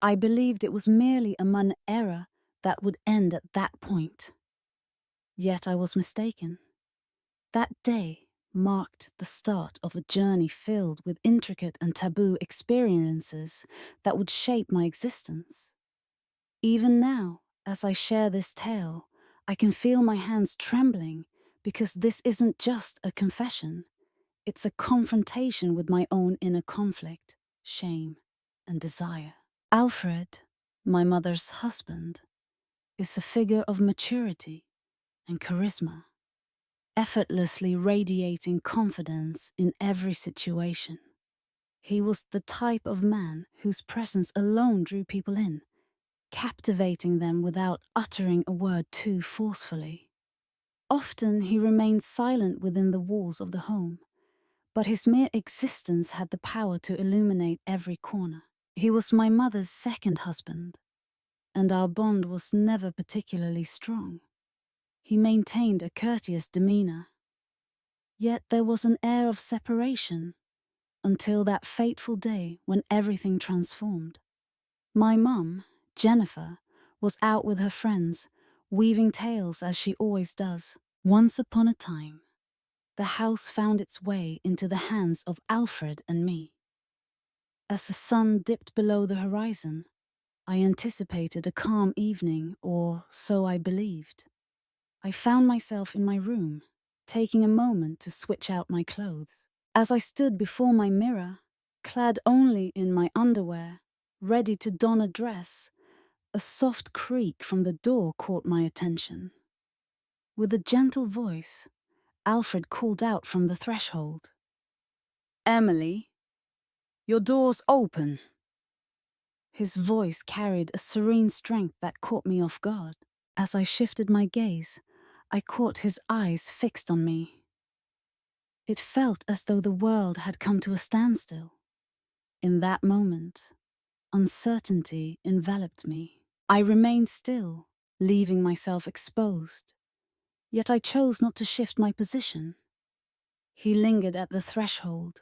I believed it was merely a minor error that would end at that point. Yet I was mistaken. That day marked the start of a journey filled with intricate and taboo experiences that would shape my existence. Even now, as I share this tale, I can feel my hands trembling because this isn't just a confession. It's a confrontation with my own inner conflict, shame, and desire. Alfred, my mother's husband, is a figure of maturity and charisma, effortlessly radiating confidence in every situation. He was the type of man whose presence alone drew people in, captivating them without uttering a word too forcefully. Often he remained silent within the walls of the home, but his mere existence had the power to illuminate every corner. He was my mother's second husband, and our bond was never particularly strong. He maintained a courteous demeanor, yet there was an air of separation until that fateful day when everything transformed. My mum, Jennifer, was out with her friends, weaving tales as she always does. Once upon a time, the house found its way into the hands of Alfred and me. As the sun dipped below the horizon, I anticipated a calm evening, or so I believed. I found myself in my room, taking a moment to switch out my clothes. As I stood before my mirror, clad only in my underwear, ready to don a dress, a soft creak from the door caught my attention. With a gentle voice, Alfred called out from the threshold, "Emily, your door's open." His voice carried a serene strength that caught me off guard. As I shifted my gaze, I caught his eyes fixed on me. It felt as though the world had come to a standstill. In that moment, uncertainty enveloped me. I remained still, leaving myself exposed. Yet I chose not to shift my position. He lingered at the threshold,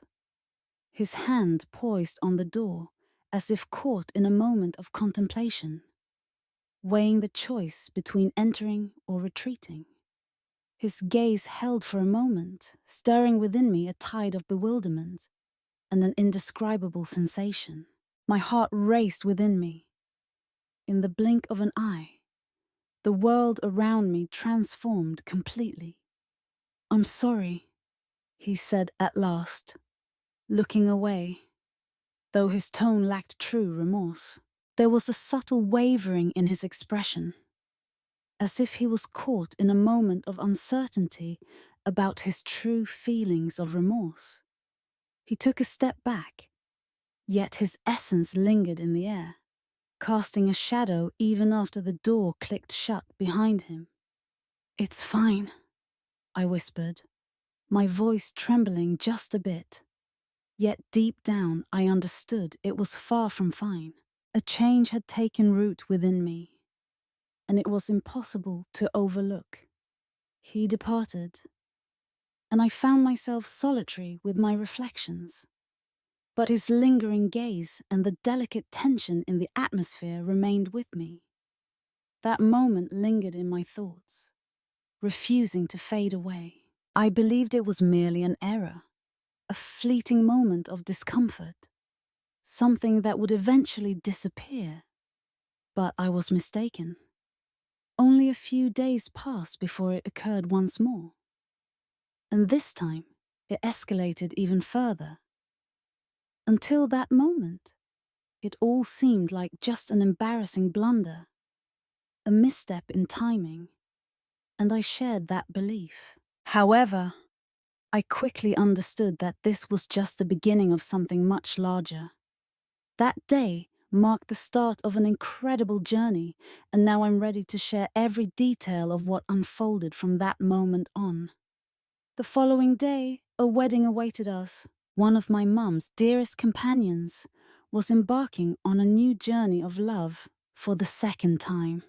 his hand poised on the door, as if caught in a moment of contemplation, weighing the choice between entering or retreating. His gaze held for a moment, stirring within me a tide of bewilderment and an indescribable sensation. My heart raced within me. In the blink of an eye, the world around me transformed completely. "I'm sorry," he said at last, looking away, though his tone lacked true remorse. There was a subtle wavering in his expression, as if he was caught in a moment of uncertainty about his true feelings of remorse. He took a step back, yet his essence lingered in the air, casting a shadow even after the door clicked shut behind him. "It's fine," I whispered, my voice trembling just a bit. Yet deep down I understood it was far from fine. A change had taken root within me, and it was impossible to overlook. He departed, and I found myself solitary with my reflections. But his lingering gaze and the delicate tension in the atmosphere remained with me. That moment lingered in my thoughts, refusing to fade away. I believed it was merely an error, a fleeting moment of discomfort, something that would eventually disappear. But I was mistaken. Only a few days passed before it occurred once more. And this time, it escalated even further. Until that moment, it all seemed like just an embarrassing blunder, a misstep in timing, and I shared that belief. However, I quickly understood that this was just the beginning of something much larger. That day marked the start of an incredible journey, and now I'm ready to share every detail of what unfolded from that moment on. The following day, a wedding awaited us. One of my mum's dearest companions was embarking on a new journey of love for the second time.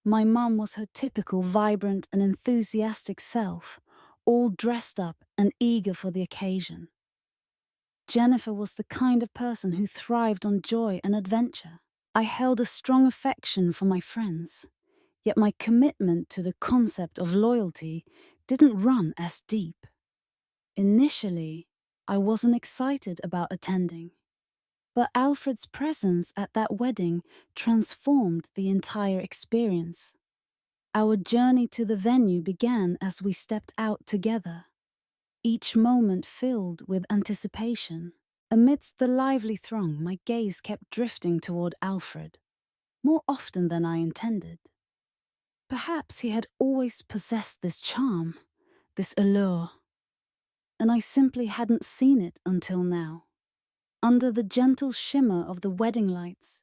My mum was her typical vibrant and enthusiastic self, all dressed up and eager for the occasion. Jennifer was the kind of person who thrived on joy and adventure. I held a strong affection for my friends, yet my commitment to the concept of loyalty didn't run as deep. Initially, I wasn't excited about attending, but Alfred's presence at that wedding transformed the entire experience. Our journey to the venue began as we stepped out together, each moment filled with anticipation. Amidst the lively throng, my gaze kept drifting toward Alfred, more often than I intended. Perhaps he had always possessed this charm, this allure, and I simply hadn't seen it until now. Under the gentle shimmer of the wedding lights,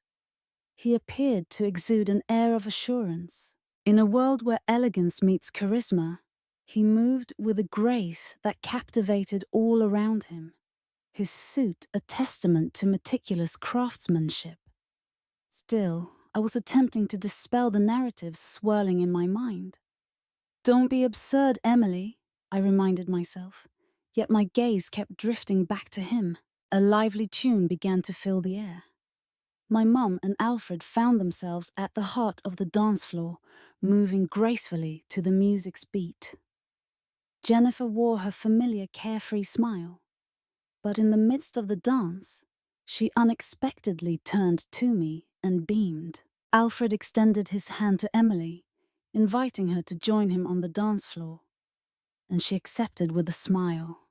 he appeared to exude an air of assurance. In a world where elegance meets charisma, he moved with a grace that captivated all around him, his suit a testament to meticulous craftsmanship. Still, I was attempting to dispel the narratives swirling in my mind. "Don't be absurd, Emily," I reminded myself, yet my gaze kept drifting back to him. A lively tune began to fill the air. My mum and Alfred found themselves at the heart of the dance floor, moving gracefully to the music's beat. Jennifer wore her familiar carefree smile, but in the midst of the dance, she unexpectedly turned to me and beamed. Alfred extended his hand to Emily, inviting her to join him on the dance floor, and she accepted with a smile.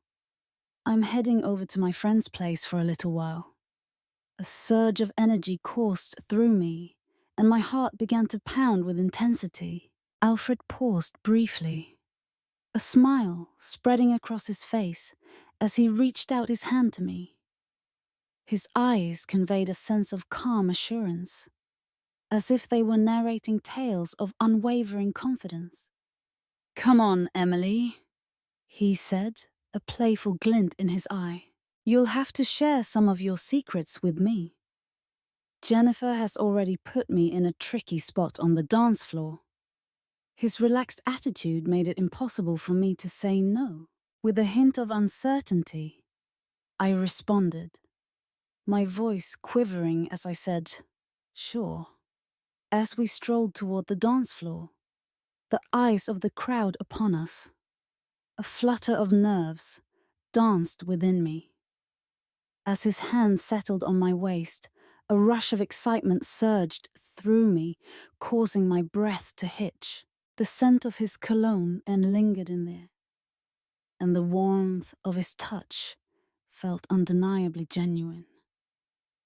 "I'm heading over to my friend's place for a little while." A surge of energy coursed through me, and my heart began to pound with intensity. Alfred paused briefly, a smile spreading across his face as he reached out his hand to me. His eyes conveyed a sense of calm assurance, as if they were narrating tales of unwavering confidence. "Come on, Emily," he said, a playful glint in his eye. "You'll have to share some of your secrets with me. Jennifer has already put me in a tricky spot on the dance floor." His relaxed attitude made it impossible for me to say no. With a hint of uncertainty, I responded, my voice quivering as I said, "Sure." As we strolled toward the dance floor, the eyes of the crowd upon us, a flutter of nerves, danced within me. As his hand settled on my waist, a rush of excitement surged through me, causing my breath to hitch. The scent of his cologne lingered in there, and the warmth of his touch felt undeniably genuine.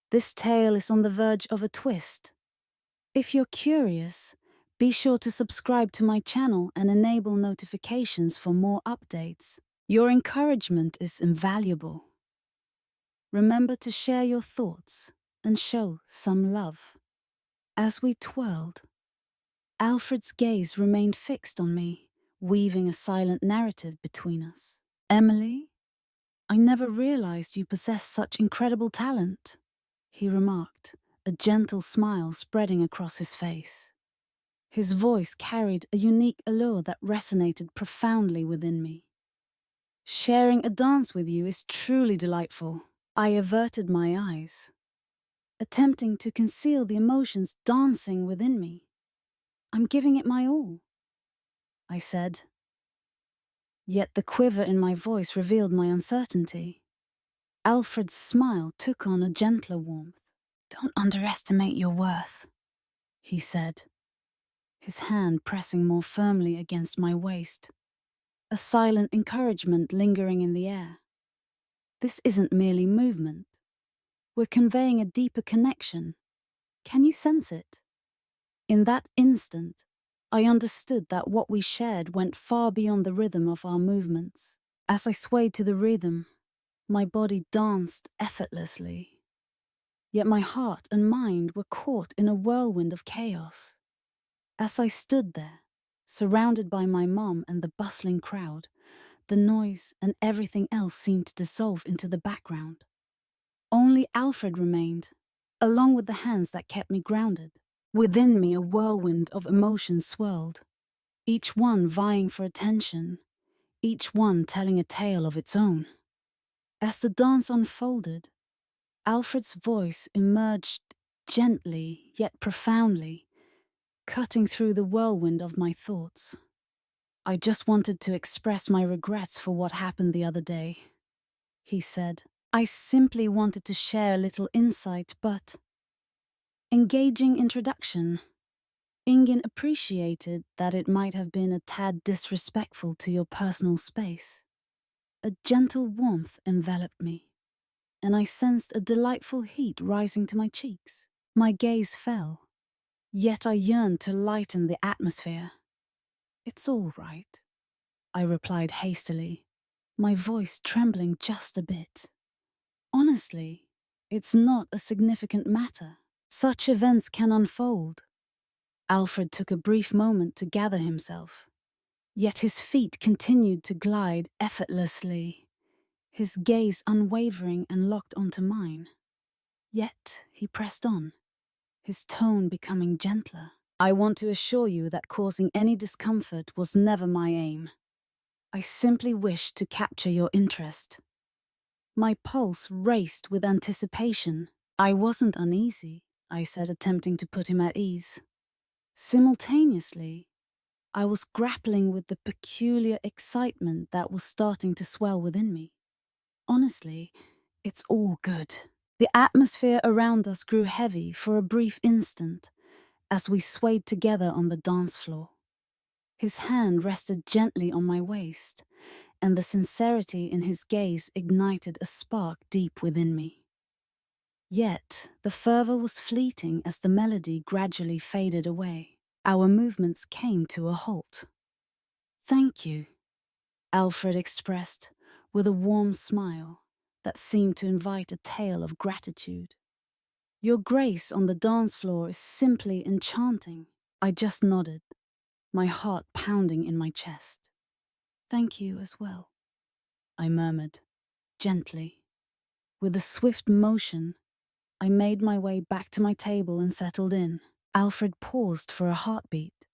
This tale is on the verge of a twist. If you're curious, be sure to subscribe to my channel and enable notifications for more updates. Your encouragement is invaluable. Remember to share your thoughts and show some love. As we twirled, Alfred's gaze remained fixed on me, weaving a silent narrative between us. "Emily, I never realized you possessed such incredible talent," he remarked, a gentle smile spreading across his face. His voice carried a unique allure that resonated profoundly within me. "Sharing a dance with you is truly delightful." I averted my eyes, attempting to conceal the emotions dancing within me. "I'm giving it my all," I said. Yet the quiver in my voice revealed my uncertainty. Alfred's smile took on a gentler warmth. "Don't underestimate your worth," he said, his hand pressing more firmly against my waist, a silent encouragement lingering in the air. "This isn't merely movement. We're conveying a deeper connection. Can you sense it?" In that instant, I understood that what we shared went far beyond the rhythm of our movements. As I swayed to the rhythm, my body danced effortlessly. Yet my heart and mind were caught in a whirlwind of chaos. As I stood there, surrounded by my mom and the bustling crowd, the noise and everything else seemed to dissolve into the background. Only Alfred remained, along with the hands that kept me grounded. Within me, a whirlwind of emotions swirled, each one vying for attention, each one telling a tale of its own. As the dance unfolded, Alfred's voice emerged gently yet profoundly, cutting through the whirlwind of my thoughts. "I just wanted to express my regrets for what happened the other day," he said. "I simply wanted to share a little insight, but—" Engaging introduction. Ingin appreciated that it might have been a tad disrespectful to your personal space. A gentle warmth enveloped me, and I sensed a delightful heat rising to my cheeks. My gaze fell, yet I yearned to lighten the atmosphere. "It's all right," I replied hastily, my voice trembling just a bit. "Honestly, it's not a significant matter. Such events can unfold." Alfred took a brief moment to gather himself, yet his feet continued to glide effortlessly, his gaze unwavering and locked onto mine. Yet he pressed on, his tone becoming gentler. "I want to assure you that causing any discomfort was never my aim. I simply wished to capture your interest." My pulse raced with anticipation. "I wasn't uneasy," I said, attempting to put him at ease. Simultaneously, I was grappling with the peculiar excitement that was starting to swell within me. "Honestly, it's all good." The atmosphere around us grew heavy for a brief instant as we swayed together on the dance floor. His hand rested gently on my waist, and the sincerity in his gaze ignited a spark deep within me. Yet the fervor was fleeting as the melody gradually faded away. Our movements came to a halt. "Thank you," Alfred expressed, with a warm smile that seemed to invite a tale of gratitude. "Your grace on the dance floor is simply enchanting." I just nodded, my heart pounding in my chest. "Thank you as well," I murmured, gently. With a swift motion, I made my way back to my table and settled in. Alfred paused for a heartbeat,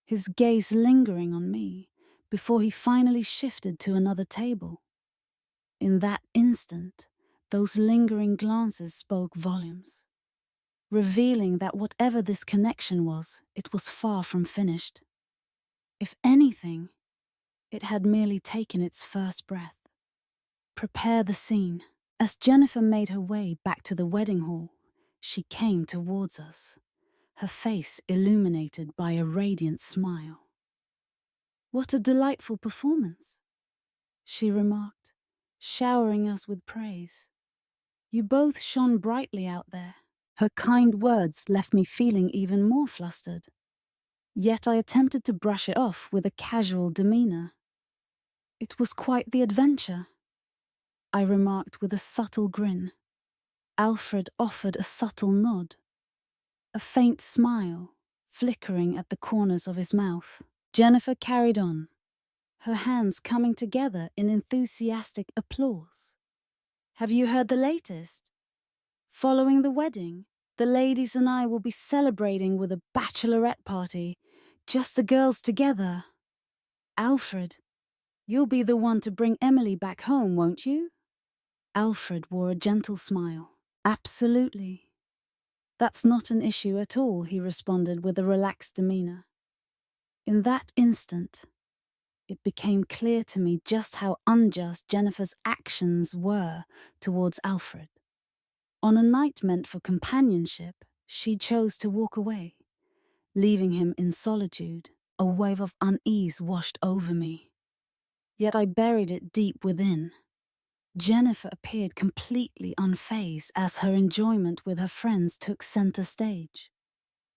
his gaze lingering on me before he finally shifted to another table. In that instant, those lingering glances spoke volumes, revealing that whatever this connection was, it was far from finished. If anything, it had merely taken its first breath. Prepare the scene. As Jennifer made her way back to the wedding hall, she came towards us, her face illuminated by a radiant smile. "What a delightful performance," she remarked, showering us with praise. "You both shone brightly out there." Her kind words left me feeling even more flustered. Yet I attempted to brush it off with a casual demeanor. "It was quite the adventure," I remarked with a subtle grin. Alfred offered a subtle nod, a faint smile flickering at the corners of his mouth. Jennifer carried on, her hands coming together in enthusiastic applause. "Have you heard the latest? Following the wedding, the ladies and I will be celebrating with a bachelorette party, just the girls together. Alfred, you'll be the one to bring Emily back home, won't you?" Alfred wore a gentle smile. "Absolutely. That's not an issue at all," he responded with a relaxed demeanor. In that instant, it became clear to me just how unjust Jennifer's actions were towards Alfred. On a night meant for companionship, she chose to walk away, leaving him in solitude. A wave of unease washed over me. Yet I buried it deep within. Jennifer appeared completely unfazed as her enjoyment with her friends took center stage.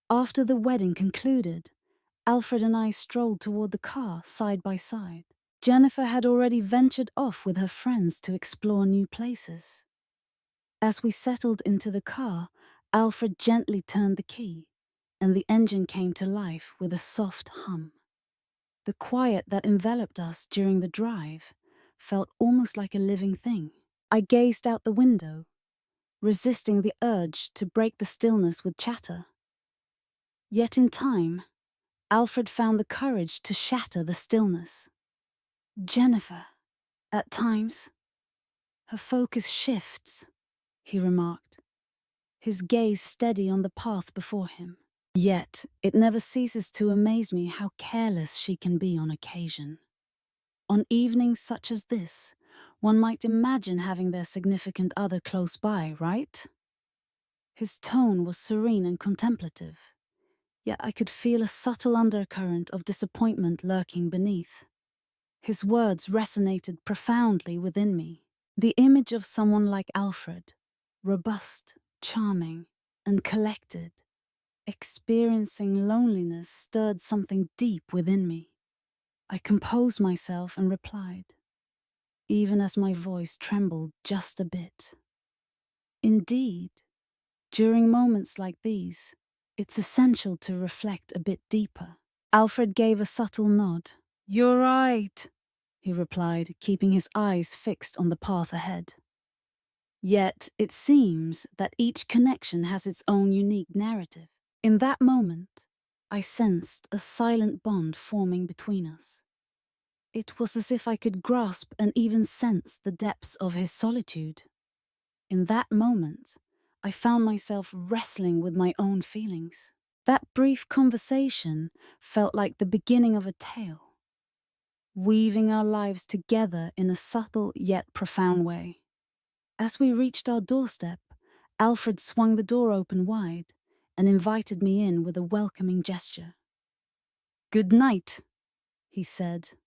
After the wedding concluded, Alfred and I strolled toward the car side by side. Jennifer had already ventured off with her friends to explore new places. As we settled into the car, Alfred gently turned the key, and the engine came to life with a soft hum. The quiet that enveloped us during the drive felt almost like a living thing. I gazed out the window, resisting the urge to break the stillness with chatter. Yet in time, Alfred found the courage to shatter the stillness. "Jennifer, at times, her focus shifts," he remarked, his gaze steady on the path before him. Yet, it never ceases to amaze me how careless she can be on occasion. On evenings such as this, one might imagine having their significant other close by, right? His tone was serene and contemplative, yet I could feel a subtle undercurrent of disappointment lurking beneath. His words resonated profoundly within me. The image of someone like Alfred, robust, charming, and collected, experiencing loneliness stirred something deep within me. I composed myself and replied, even as my voice trembled just a bit. Indeed, during moments like these, it's essential to reflect a bit deeper. Alfred gave a subtle nod. "You're right," he replied, keeping his eyes fixed on the path ahead. Yet it seems that each connection has its own unique narrative. In that moment, I sensed a silent bond forming between us. It was as if I could grasp and even sense the depths of his solitude. In that moment, I found myself wrestling with my own feelings. That brief conversation felt like the beginning of a tale, weaving our lives together in a subtle yet profound way. As we reached our doorstep, Alfred swung the door open wide and invited me in with a welcoming gesture. "Good night," he said,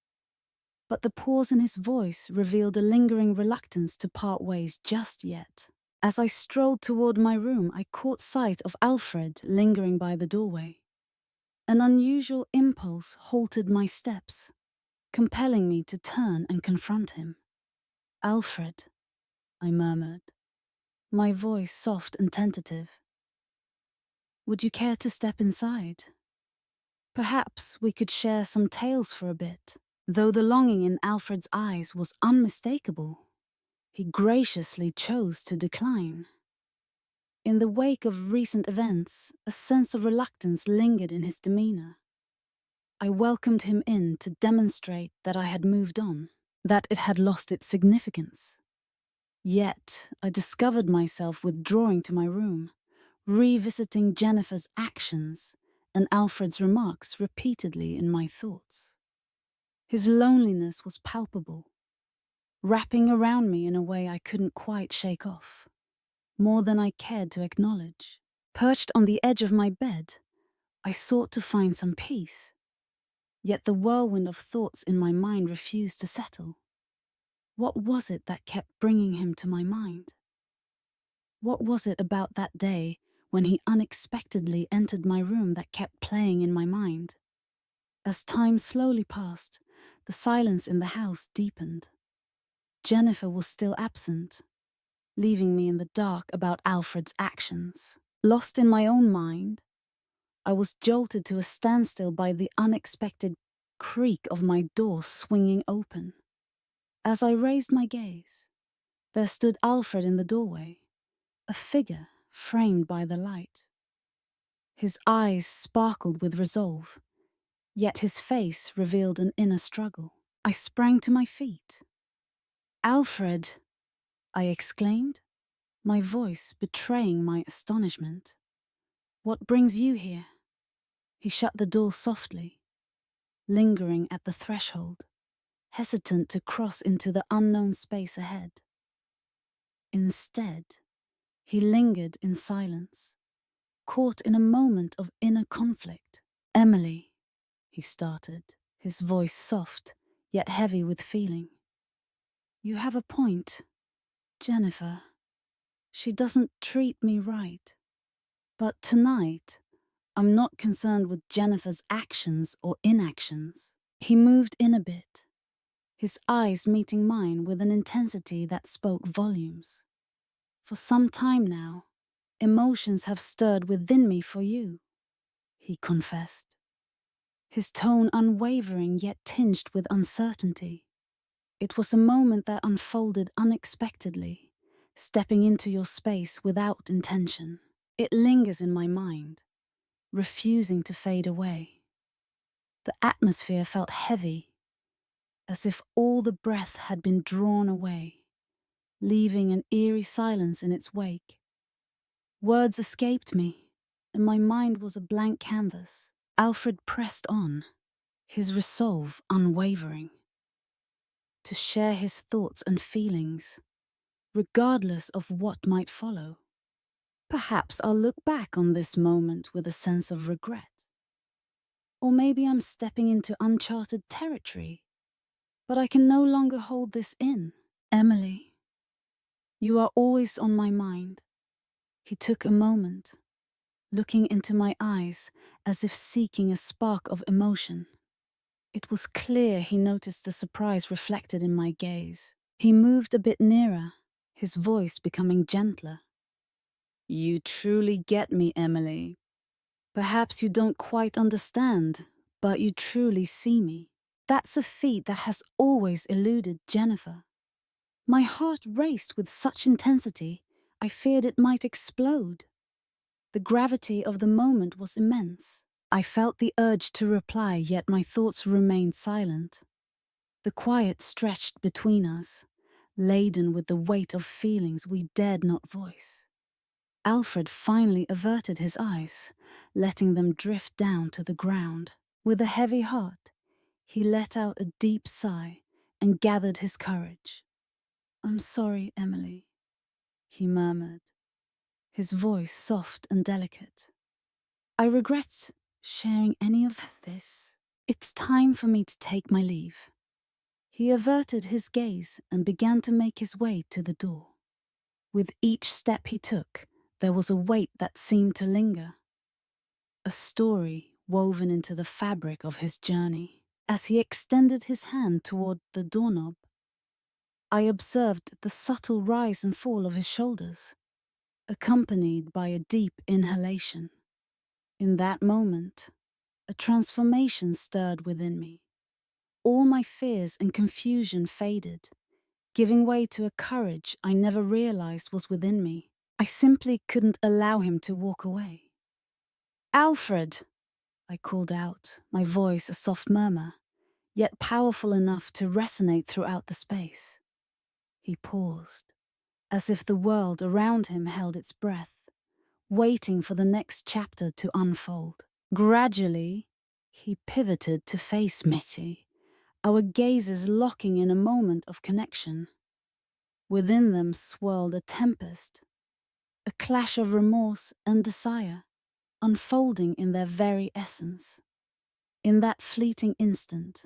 but the pause in his voice revealed a lingering reluctance to part ways just yet. As I strolled toward my room, I caught sight of Alfred lingering by the doorway. An unusual impulse halted my steps, compelling me to turn and confront him. "Alfred," I murmured, my voice soft and tentative. "Would you care to step inside? Perhaps we could share some tales for a bit." Though the longing in Alfred's eyes was unmistakable, he graciously chose to decline. In the wake of recent events, a sense of reluctance lingered in his demeanor. I welcomed him in to demonstrate that I had moved on, that it had lost its significance. Yet, I discovered myself withdrawing to my room, revisiting Jennifer's actions and Alfred's remarks repeatedly in my thoughts. His loneliness was palpable, wrapping around me in a way I couldn't quite shake off, more than I cared to acknowledge. Perched on the edge of my bed, I sought to find some peace, yet the whirlwind of thoughts in my mind refused to settle. What was it that kept bringing him to my mind? What was it about that day when he unexpectedly entered my room that kept playing in my mind? As time slowly passed, the silence in the house deepened. Jennifer was still absent, leaving me in the dark about Alfred's actions. Lost in my own mind, I was jolted to a standstill by the unexpected creak of my door swinging open. As I raised my gaze, there stood Alfred in the doorway, a figure framed by the light. His eyes sparkled with resolve, yet his face revealed an inner struggle. I sprang to my feet. "Alfred!" I exclaimed, my voice betraying my astonishment. "What brings you here?" He shut the door softly, lingering at the threshold, hesitant to cross into the unknown space ahead. Instead, he lingered in silence, caught in a moment of inner conflict. "Emily," he started, his voice soft, yet heavy with feeling. "You have a point. Jennifer, she doesn't treat me right. But tonight, I'm not concerned with Jennifer's actions or inactions." He moved in a bit, his eyes meeting mine with an intensity that spoke volumes. "For some time now, emotions have stirred within me for you," he confessed, his tone unwavering yet tinged with uncertainty. "It was a moment that unfolded unexpectedly, stepping into your space without intention. It lingers in my mind, refusing to fade away." The atmosphere felt heavy, as if all the breath had been drawn away, leaving an eerie silence in its wake. Words escaped me, and my mind was a blank canvas. Alfred pressed on, his resolve unwavering, to share his thoughts and feelings, regardless of what might follow. Perhaps I'll look back on this moment with a sense of regret. Or maybe I'm stepping into uncharted territory, but I can no longer hold this in. Emily, you are always on my mind. He took a moment, looking into my eyes as if seeking a spark of emotion. It was clear he noticed the surprise reflected in my gaze. He moved a bit nearer, his voice becoming gentler. You truly get me, Emily. Perhaps you don't quite understand, but you truly see me. That's a feat that has always eluded Jennifer. My heart raced with such intensity, I feared it might explode. The gravity of the moment was immense. I felt the urge to reply, yet my thoughts remained silent. The quiet stretched between us, laden with the weight of feelings we dared not voice. Alfred finally averted his eyes, letting them drift down to the ground. With a heavy heart, he let out a deep sigh and gathered his courage. I'm sorry, Emily, he murmured, his voice soft and delicate. I regret sharing any of this. It's time for me to take my leave. He averted his gaze and began to make his way to the door. With each step he took, there was a weight that seemed to linger, a story woven into the fabric of his journey. As he extended his hand toward the doorknob, I observed the subtle rise and fall of his shoulders, accompanied by a deep inhalation. In that moment, a transformation stirred within me. All my fears and confusion faded, giving way to a courage I never realized was within me. I simply couldn't allow him to walk away. Alfred, I called out, my voice a soft murmur, yet powerful enough to resonate throughout the space. He paused, as if the world around him held its breath, waiting for the next chapter to unfold. Gradually, he pivoted to face Mitty, our gazes locking in a moment of connection. Within them swirled a tempest, a clash of remorse and desire, unfolding in their very essence. In that fleeting instant,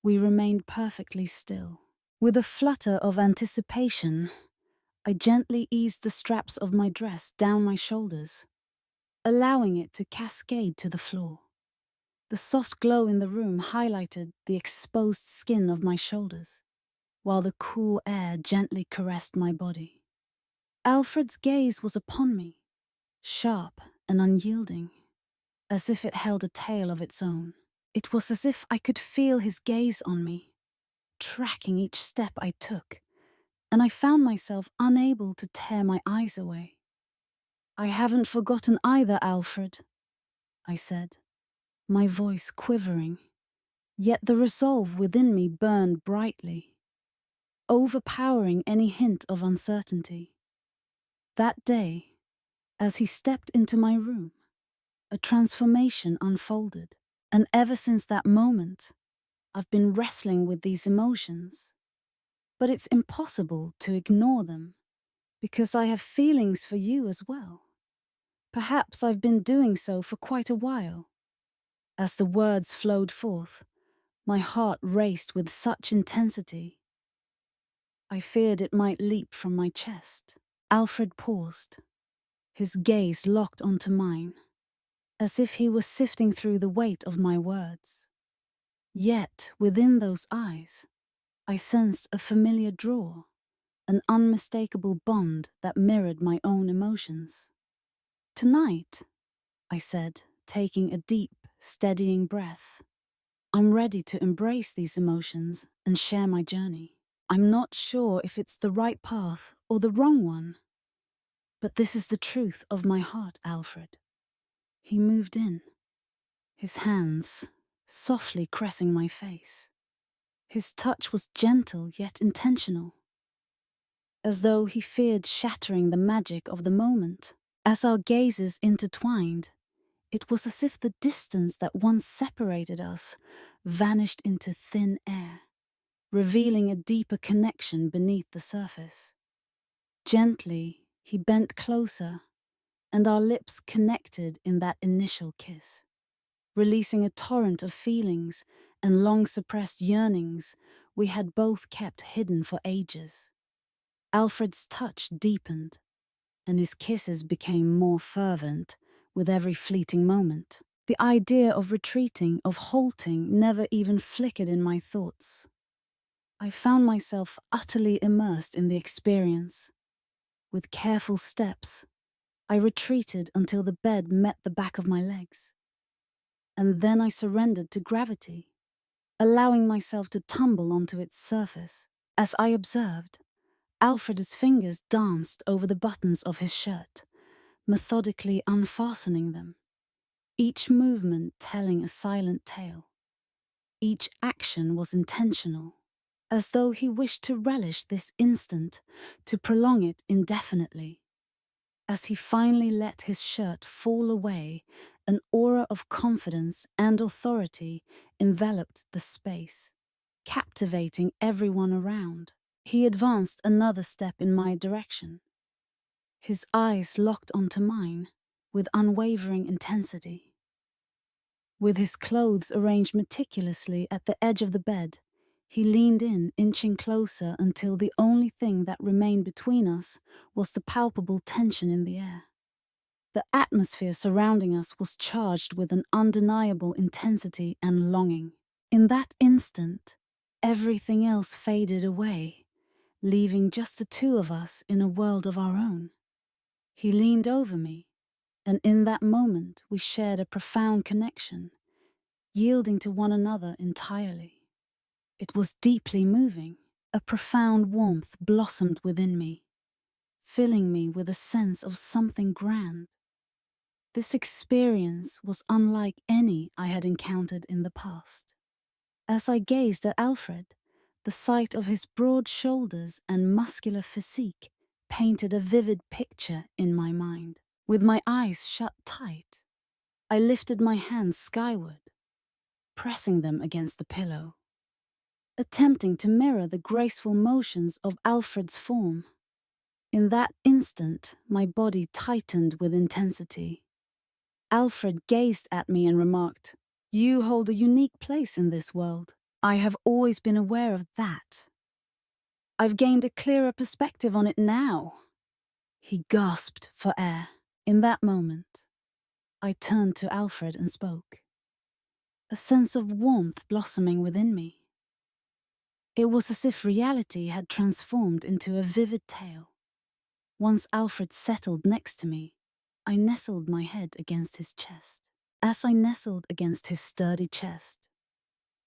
we remained perfectly still. With a flutter of anticipation, I gently eased the straps of my dress down my shoulders, allowing it to cascade to the floor. The soft glow in the room highlighted the exposed skin of my shoulders, while the cool air gently caressed my body. Alfred's gaze was upon me, sharp and unyielding, as if it held a tale of its own. It was as if I could feel his gaze on me, tracking each step I took, and I found myself unable to tear my eyes away. I haven't forgotten either, Alfred, I said, my voice quivering, yet the resolve within me burned brightly, overpowering any hint of uncertainty. That day, as he stepped into my room, a transformation unfolded, and ever since that moment, I've been wrestling with these emotions. But it's impossible to ignore them, because I have feelings for you as well. Perhaps I've been doing so for quite a while. As the words flowed forth, my heart raced with such intensity, I feared it might leap from my chest. Alfred paused, his gaze locked onto mine, as if he was sifting through the weight of my words. Yet, within those eyes, I sensed a familiar draw, an unmistakable bond that mirrored my own emotions. Tonight, I said, taking a deep, steadying breath, I'm ready to embrace these emotions and share my journey. I'm not sure if it's the right path or the wrong one, but this is the truth of my heart, Alfred. He moved in, his hands softly caressing my face. His touch was gentle yet intentional, as though he feared shattering the magic of the moment. As our gazes intertwined, it was as if the distance that once separated us vanished into thin air, revealing a deeper connection beneath the surface. Gently, he bent closer, and our lips connected in that initial kiss, releasing a torrent of feelings and long-suppressed yearnings we had both kept hidden for ages. Alfred's touch deepened, and his kisses became more fervent with every fleeting moment. The idea of retreating, of halting, never even flickered in my thoughts. I found myself utterly immersed in the experience. With careful steps, I retreated until the bed met the back of my legs. And then I surrendered to gravity, allowing myself to tumble onto its surface. As I observed, Alfred's fingers danced over the buttons of his shirt, methodically unfastening them, each movement telling a silent tale. Each action was intentional, as though he wished to relish this instant, to prolong it indefinitely. As he finally let his shirt fall away, an aura of confidence and authority enveloped the space, captivating everyone around. He advanced another step in my direction. His eyes locked onto mine with unwavering intensity. With his clothes arranged meticulously at the edge of the bed, he leaned in, inching closer until the only thing that remained between us was the palpable tension in the air. The atmosphere surrounding us was charged with an undeniable intensity and longing. In that instant, everything else faded away, leaving just the two of us in a world of our own. He leaned over me, and in that moment we shared a profound connection, yielding to one another entirely. It was deeply moving. A profound warmth blossomed within me, filling me with a sense of something grand. This experience was unlike any I had encountered in the past. As I gazed at Alfred, the sight of his broad shoulders and muscular physique painted a vivid picture in my mind. With my eyes shut tight, I lifted my hands skyward, pressing them against the pillow, attempting to mirror the graceful motions of Alfred's form. In that instant, my body tightened with intensity. Alfred gazed at me and remarked, "You hold a unique place in this world. I have always been aware of that. I've gained a clearer perspective on it now." He gasped for air. In that moment, I turned to Alfred and spoke, a sense of warmth blossoming within me. It was as if reality had transformed into a vivid tale. Once Alfred settled next to me, I nestled my head against his chest. As I nestled against his sturdy chest,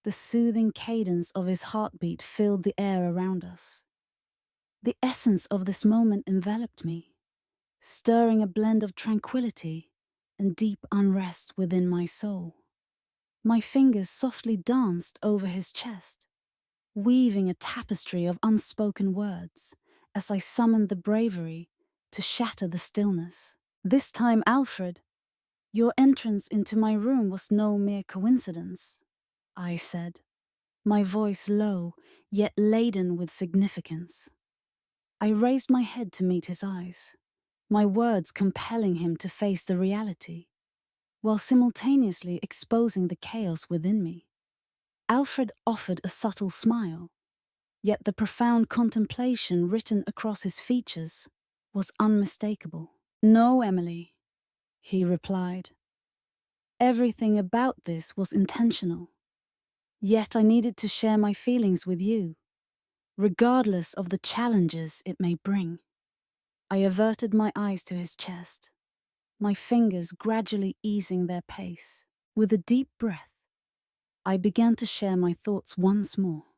the soothing cadence of his heartbeat filled the air around us. The essence of this moment enveloped me, stirring a blend of tranquility and deep unrest within my soul. My fingers softly danced over his chest, weaving a tapestry of unspoken words as I summoned the bravery to shatter the stillness. This time, Alfred, your entrance into my room was no mere coincidence, I said, my voice low, yet laden with significance. I raised my head to meet his eyes, my words compelling him to face the reality, while simultaneously exposing the chaos within me. Alfred offered a subtle smile, yet the profound contemplation written across his features was unmistakable. "No, Emily," he replied. "Everything about this was intentional. Yet I needed to share my feelings with you, regardless of the challenges it may bring." I averted my eyes to his chest, my fingers gradually easing their pace. With a deep breath, I began to share my thoughts once more.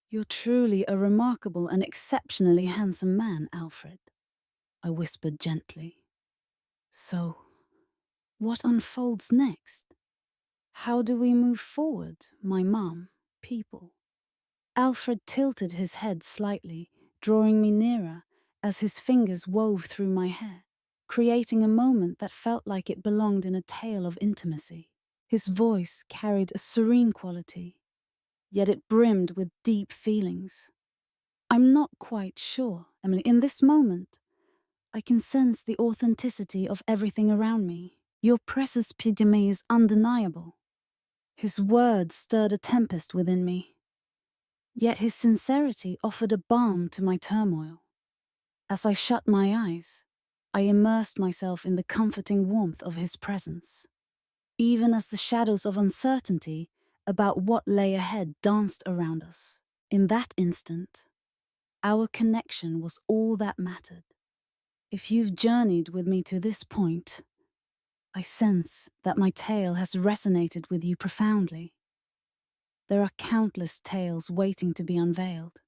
"You're truly a remarkable and exceptionally handsome man, Alfred," I whispered gently. "So, what unfolds next? How do we move forward, my mum, people?" Alfred tilted his head slightly, drawing me nearer as his fingers wove through my hair. creating a moment that felt like it belonged in a tale of intimacy. His voice carried a serene quality, yet it brimmed with deep feelings. I'm not quite sure, Emily. In this moment, I can sense the authenticity of everything around me. Your presence, Pidgey, is undeniable. His words stirred a tempest within me, yet his sincerity offered a balm to my turmoil. As I shut my eyes, I immersed myself in the comforting warmth of his presence. Even as the shadows of uncertainty about what lay ahead danced around us. In that instant, our connection was all that mattered. If you've journeyed with me to this point, I sense that my tale has resonated with you profoundly. There are countless tales waiting to be unveiled,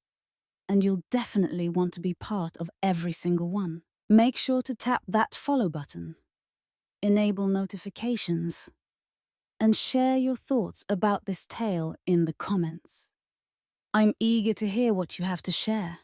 and you'll definitely want to be part of every single one. Make sure to tap that follow button, enable notifications, and share your thoughts about this tale in the comments. I'm eager to hear what you have to share.